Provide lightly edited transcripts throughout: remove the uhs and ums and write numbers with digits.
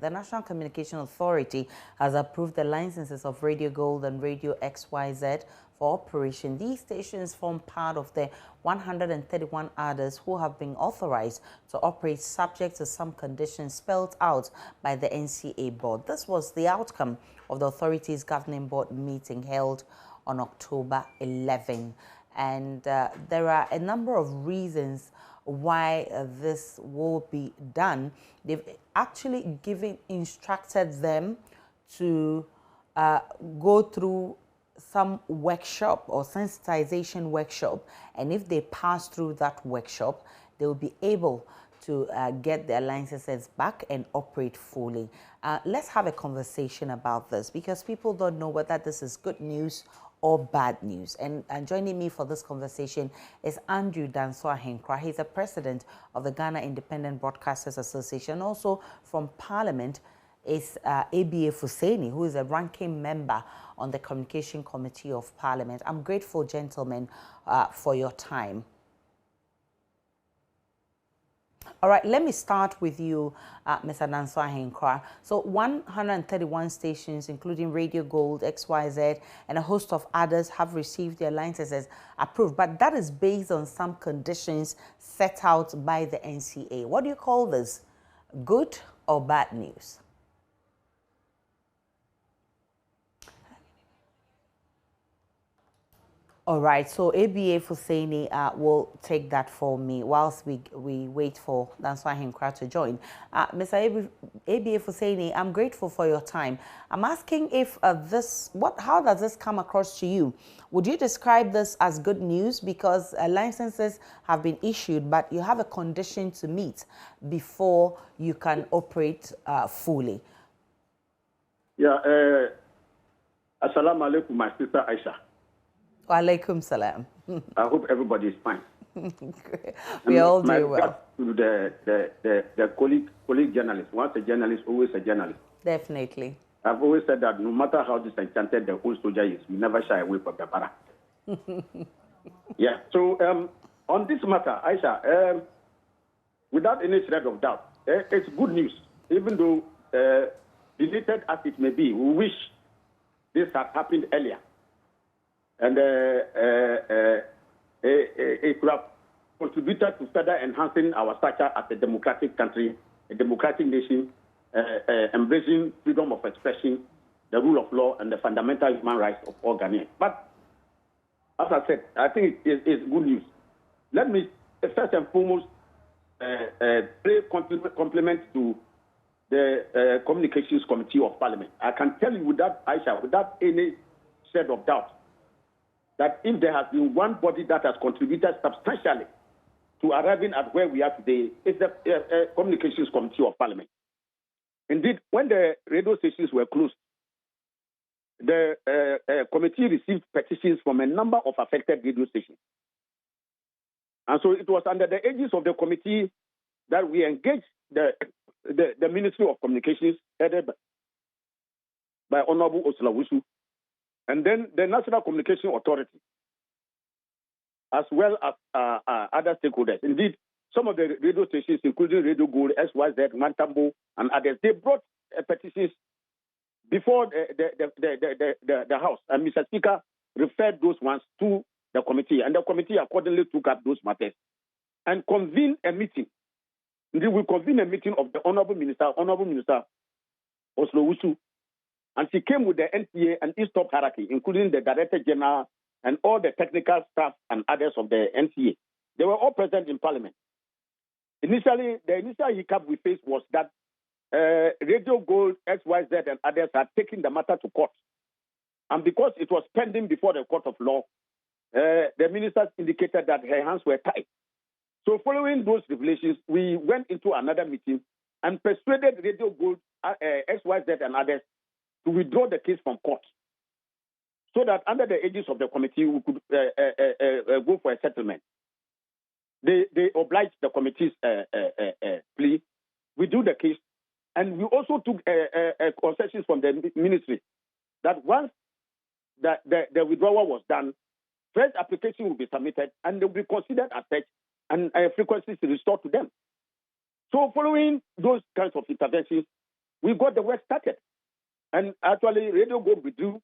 the National Communication Authority has approved the licenses of Radio Gold and Radio XYZ for operation. These stations form part of the 131 others who have been authorized to operate subject to some conditions spelled out by the NCA board. This was the outcome of the authority's governing board meeting held on October 11. And there are a number of reasons why this will be done. They've actually instructed them to go through some workshop or sensitization workshop, and if they pass through that workshop, they will be able to get their licenses back and operate fully. Let's have a conversation about this, because people don't know whether this is good news or bad news. And joining me for this conversation is Andrew Dansoa Henkra. He's the president of the Ghana Independent Broadcasters Association. Also from Parliament is ABA Fuseni, who is a ranking member on the Communication Committee of Parliament. I'm grateful, gentlemen, for your time. All right, let me start with you, Mr. Dansoa Henkra. So 131 stations, including Radio Gold, XYZ, and a host of others have received their licenses approved, but that is based on some conditions set out by the NCA. What do you call this? Good or bad news? All right, so ABA Fuseni will take that for me whilst we wait for Dansoa Henkra to join. Mr. ABA Fuseni, I'm grateful for your time. I'm asking if how does this come across to you? Would you describe this as good news because licenses have been issued, but you have a condition to meet before you can operate fully? Yeah, assalamu alaikum, my sister Aisha. Walaikum salam. I hope everybody is fine. We all do well. To the colleague journalist. Once a journalist, always a journalist. Definitely. I've always said that no matter how disenchanted the old soldier is, we never shy away from the barrack. Yeah. So on this matter, Aisha, without any shred of doubt, it's good news. Even though deleted as it may be, we wish this had happened earlier. And it could have contributed to further enhancing our stature as a democratic country, a democratic nation, embracing freedom of expression, the rule of law, and the fundamental human rights of all Ghanaians. But as I said, I think it's good news. Let me first and foremost pay compliment to the Communications Committee of Parliament. I can tell you without any shred of doubt, that if there has been one body that has contributed substantially to arriving at where we are today, it's the Communications Committee of Parliament. Indeed, when the radio stations were closed, the committee received petitions from a number of affected radio stations. And so it was under the aegis of the committee that we engaged the Ministry of Communications, headed by Honorable Oslawusu, and then the National Communication Authority, as well as other stakeholders. Indeed, some of the radio stations, including Radio Gold, XYZ, Mantambo, and others, they brought petitions before the House. And Mr. Speaker referred those ones to the committee, and the committee accordingly took up those matters and convened a meeting. Indeed, we convened a meeting of the Honorable Minister Oslawusu, and she came with the NCA and East-Top hierarchy, including the Director General and all the technical staff and others of the NCA. They were all present in Parliament. Initially, the initial hiccup we faced was that Radio Gold, XYZ, and others had taken the matter to court. And because it was pending before the court of law, the ministers indicated that her hands were tied. So following those revelations, we went into another meeting and persuaded Radio Gold, XYZ, and others to withdraw the case from court, so that under the aegis of the committee, we could go for a settlement. They obliged the committee's plea. We do the case, and we also took concessions from the ministry that once the withdrawal was done, fresh application will be submitted, and they will be considered as such, and frequencies restored to them. So following those kinds of interventions, we got the work started. And actually, Radio Gold withdrew,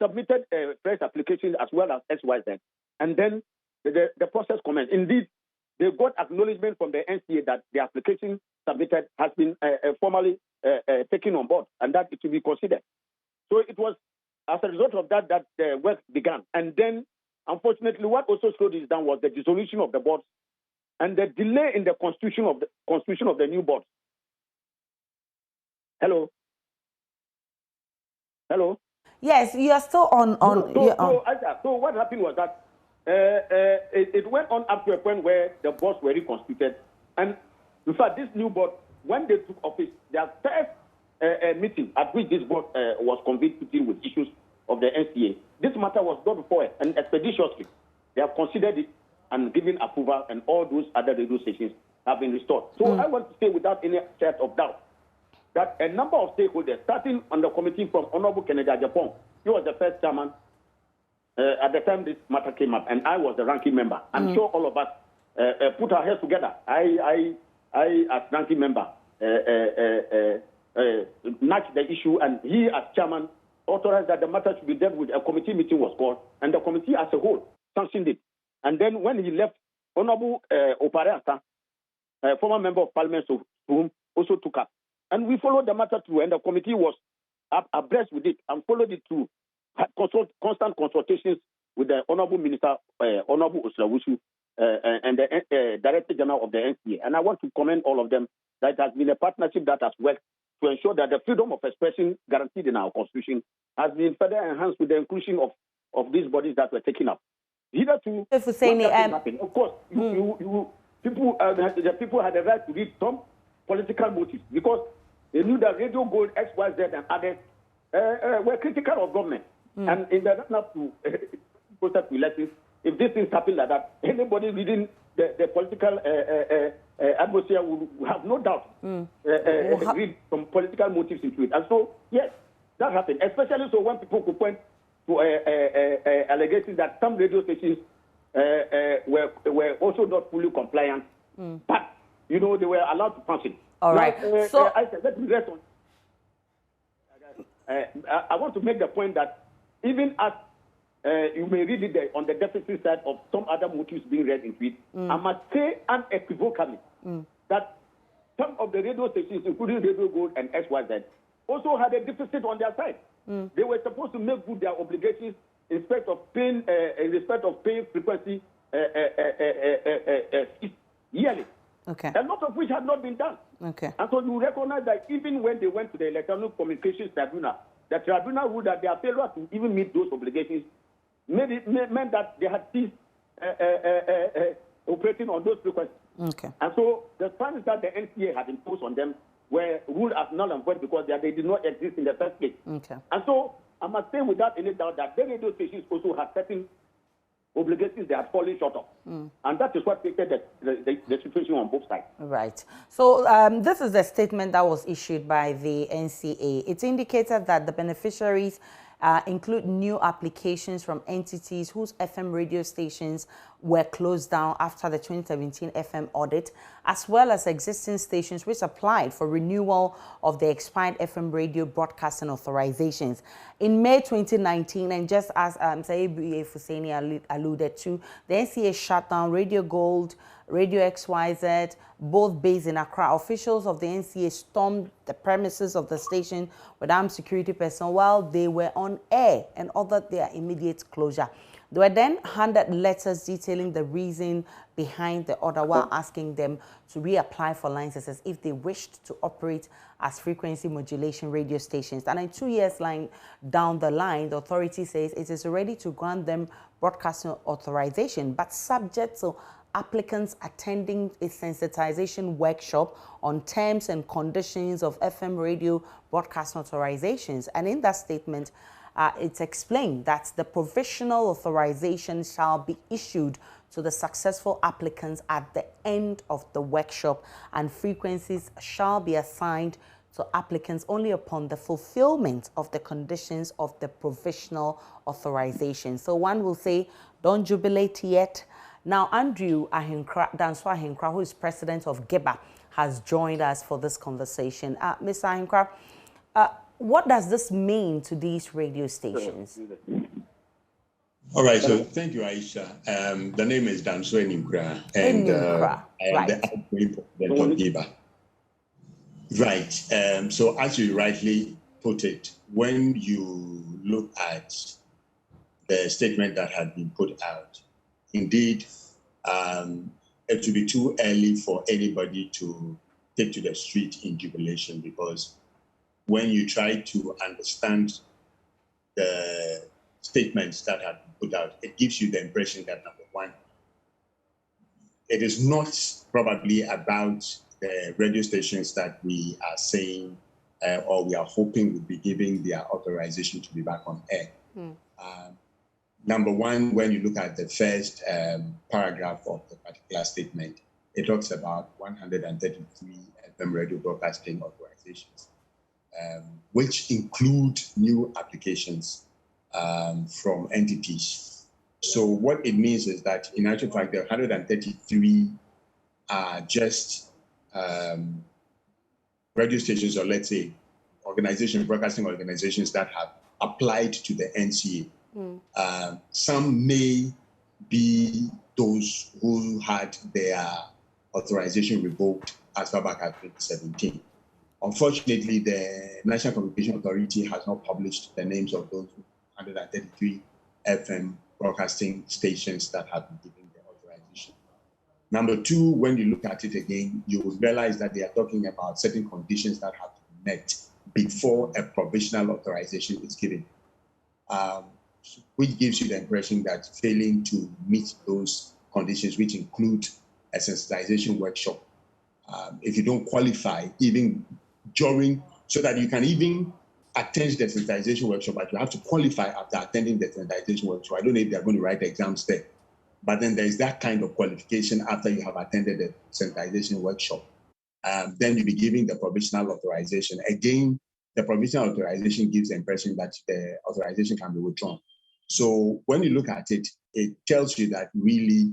submitted a press application as well as XYZ. And then the process commenced. Indeed, they got acknowledgement from the NCA that the application submitted has been formally taken on board and that it will be considered. So it was as a result of that that the work began. And then, unfortunately, what also slowed this down was the dissolution of the board and the delay in the constitution of the new board. Hello? Hello? Yes, you are still on. So what happened was that it went on up to a point where the boards were reconstituted. And in fact, this new board, when they took office, their first meeting at which this board was convened to deal with issues of the NCA, this matter was brought before it, and expeditiously, they have considered it and given approval, and all those other radio stations have been restored. So I want to say without any threat of doubt that a number of stakeholders, starting on the committee from Honorable Kennedy Japan, he was the first chairman at the time this matter came up, and I was the ranking member. I'm sure all of us put our heads together. I as ranking member, nudged the issue, and he, as chairman, authorized that the matter should be dealt with. A committee meeting was called, and the committee as a whole sanctioned it. And then when he left, Honorable Oparasa, former member of parliament, also took up. And we followed the matter through, and the committee was abreast with it and followed it through. Had constant consultations with the Honorable Minister, Honorable Oslawusu, and the Director General of the NCA. And I want to commend all of them that it has been a partnership that has worked to ensure that the freedom of expression guaranteed in our Constitution has been further enhanced with the inclusion of these bodies that were taken up. Hitherto, of course, the people had the right to read some political motives because they knew that Radio Gold, XYZ, and others were critical of government. And in the run-up to process elections, if these things happen like that, anybody reading the political atmosphere would have no doubt read some political motives into it. And so, yes, that happened, especially so when people could point to allegations that some radio stations were also not fully compliant, but, you know, they were allowed to function. All right. So I said, let me rest on. I want to make the point that even as you may read it on the deficit side of some other motives being read into it, I must say unequivocally that some of the radio stations, including Radio Gold and XYZ, also had a deficit on their side. They were supposed to make good their obligations in respect of paying frequency yearly. Okay. A lot of which had not been done. Okay. And so you recognize that even when they went to the Electronic Communications Tribunal, the tribunal ruled that their failure to even meet those obligations meant that they had ceased operating on those frequencies. Okay. And so the fines that the NCA had imposed on them were ruled as null and void because they did not exist in the first place. Okay. And so I must say without any doubt that the radio stations also had certain obligations they had fallen short of. And that is what created the situation on both sides. Right. So this is the statement that was issued by the NCA. It indicated that the beneficiaries include new applications from entities whose FM radio stations were closed down after the 2017 FM audit, as well as existing stations which applied for renewal of the expired FM radio broadcasting authorizations. In May 2019, and just as Saeed Fuseni alluded to, the NCA shut down Radio Gold, Radio XYZ, both based in Accra. Officials of the NCA stormed the premises of the station with armed security personnel while they were on air and ordered their immediate closure. They were then handed letters detailing the reason behind the order while asking them to reapply for licenses if they wished to operate as frequency modulation radio stations. And in 2 years down the line, the authority says it is ready to grant them broadcasting authorization, but subject to applicants attending a sensitization workshop on terms and conditions of FM radio broadcast authorizations. And in that statement, it's explained that the provisional authorization shall be issued to the successful applicants at the end of the workshop, and frequencies shall be assigned to applicants only upon the fulfillment of the conditions of the provisional authorization. So one will say, don't jubilate yet. Now, Andrew Danswa Ahenkra, who is president of GEBA, has joined us for this conversation. Mr. Ahenkra, what does this mean to these radio stations? All right, so thank you, Aisha. The name is Danswa Ahenkra, and I am the outgoing president of GEBA. Right. So as you rightly put it, when you look at the statement that had been put out, indeed, it would be too early for anybody to take to the street in jubilation, because when you try to understand the statements that have been put out, it gives you the impression that, number one, it is not probably about the radio stations that we are saying or we are hoping will be giving their authorization to be back on air. Number one, when you look at the first paragraph of the particular statement, it talks about 133 FM radio broadcasting authorizations, which include new applications from entities. So what it means is that, in actual fact, the 133 are just radio stations, or let's say broadcasting organizations that have applied to the NCA. Some may be those who had their authorization revoked as far back as 2017. Unfortunately, the National Communication Authority has not published the names of those 133 FM broadcasting stations that have been given the authorization. Number two, when you look at it again, you will realize that they are talking about certain conditions that have to be met before a provisional authorization is given, which gives you the impression that failing to meet those conditions, which include a sensitization workshop, if you don't qualify even during, so that you can even attend the sensitization workshop, but you have to qualify after attending the sensitization workshop. I don't know if they're going to write the exams there, but then there's that kind of qualification after you have attended the sensitization workshop. Then you'll be giving the provisional authorization. Again, the provisional authorization gives the impression that the authorization can be withdrawn. So when you look at it, it tells you that really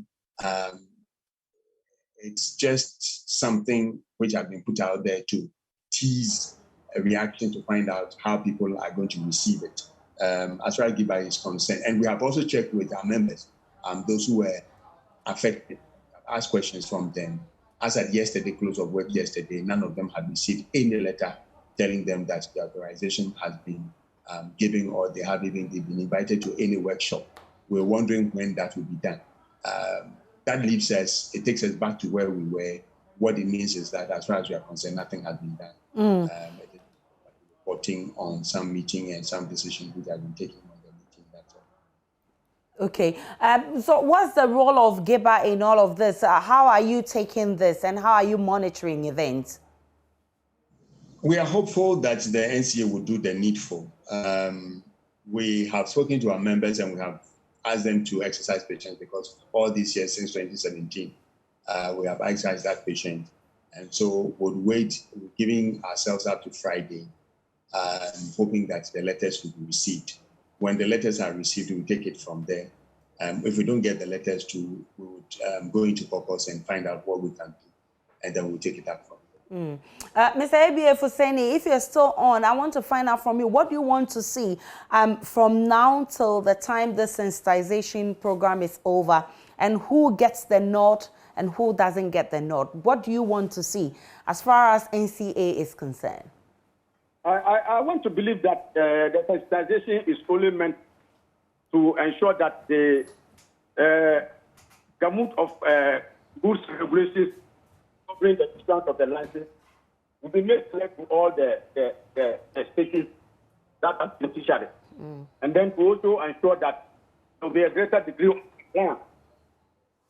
it's just something which has been put out there to tease a reaction to find out how people are going to receive it, as far as GEBA is concerned. And we have also checked with our members, those who were affected, asked questions from them. As at yesterday, close of work yesterday, none of them had received any letter telling them that the authorization has been given, or they have even been invited to any workshop. We're wondering when that will be done. That leaves us, it takes us back to where we were. What it means is that, as far as we are concerned, nothing has been done. Reporting on some meeting and some decisions which have been taken on the meeting, that's all. Okay. So what's the role of GEBA in all of this? How are you taking this, and how are you monitoring events? We are hopeful that the NCA will do the needful. We have spoken to our members and we have asked them to exercise patience, because all these years since 2017, we have exercised that patience. And so we'll wait, giving ourselves up to Friday, hoping that the letters will be received. When the letters are received, we'll take it from there. If we don't get the letters we would go into caucus and find out what we can do, and then we'll take it up from there. Mr. A.B.A. Fuseni, if you're still on, I want to find out from you, what do you want to see from now till the time the sensitization program is over, and who gets the nod and who doesn't get the nod? What do you want to see as far as NCA is concerned? I want to believe that the sensitization is only meant to ensure that the gamut of goods regulations covering the issuance of the license will be made clear to all the stations that are beneficiaries. And then to also ensure that there will be a greater degree of compliance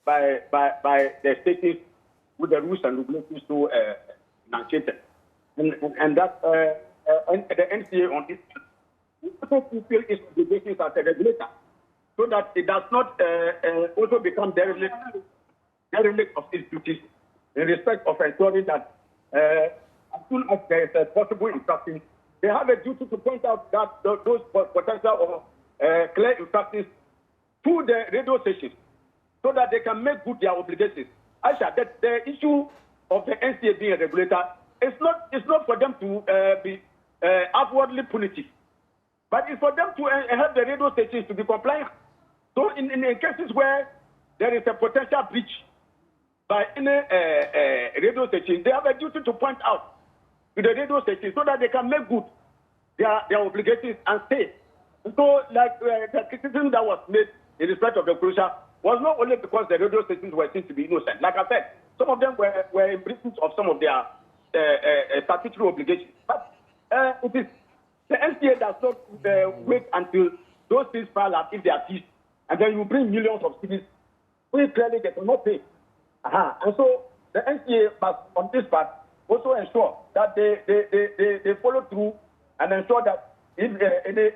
by the stations with the rules and regulations to enunciated. And that the NCA on this also fulfill its obligations as a regulator, so that it does not also become derelict of its duties in respect of ensuring that as soon as there is a possible infraction, they have a duty to point out that those potential or clear infractions to the radio stations, so that they can make good their obligations. Aisha, the issue of the NCA being a regulator, it's not for them to be outwardly punitive, but it's for them to help the radio stations to be compliant. So in cases where there is a potential breach by any radio station, they have a duty to point out to the radio station so that they can make good their obligations and stay. So, like the criticism that was made in respect of the closure was not only because the radio stations were seen to be innocent. Like I said, some of them were in breach of some of their statutory obligations. But it is the NCA does not wait until those things pile up if they are seized, and then you bring millions of citizens who clearly they cannot pay. And so the NCA must, on this part, also ensure that they follow through and ensure that if any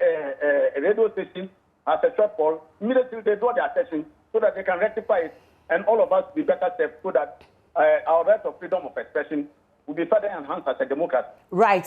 radio station has a shortfall, immediately they draw their attention so that they can rectify it, and all of us be better served so that our right of freedom of expression will be further enhanced as a democracy. Right.